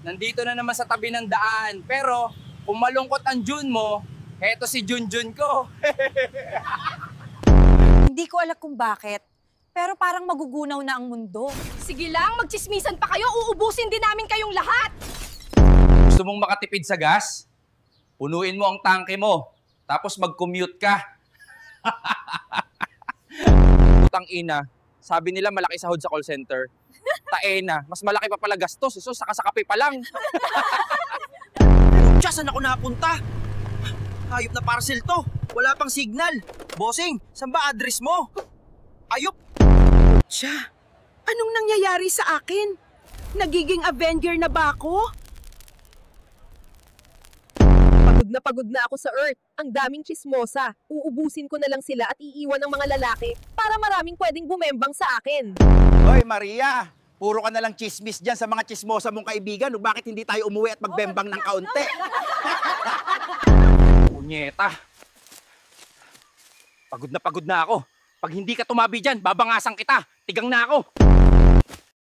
nandito na naman sa tabi ng daan. Pero kung malungkot ang June mo, heto si Junjun ko. Hindi ko alam kung bakit, pero parang magugunaw na ang mundo. Sige lang, magchismisan pa kayo, uubusin din namin kayong lahat. Gusto mong makatipid sa gas? Punuin mo ang tangke mo, tapos mag-commute ka. Putang ina, sabi nila malaki sahod sa call center. Taena, mas malaki pa pala gastos, so saka sa kape pa lang. Tiya, saan ako napunta? Hayop na parcel to. Wala pang signal. Bossing, saan ba address mo? Ayop! Tiya, anong nangyayari sa akin? Nagiging Avenger na ba ako? Pagod na ako sa Earth. Ang daming chismosa. Uubusin ko na lang sila at iiwan ng mga lalaki para maraming pwedeng bumembang sa akin. Hoy Maria, puro ka na lang chismis dyan sa mga chismosa mong kaibigan. O bakit hindi tayo umuwi at magbembang ng kaunti? Punyeta. Pagod na ako. Pag hindi ka tumabi dyan, babangasan kita. Tigang na ako.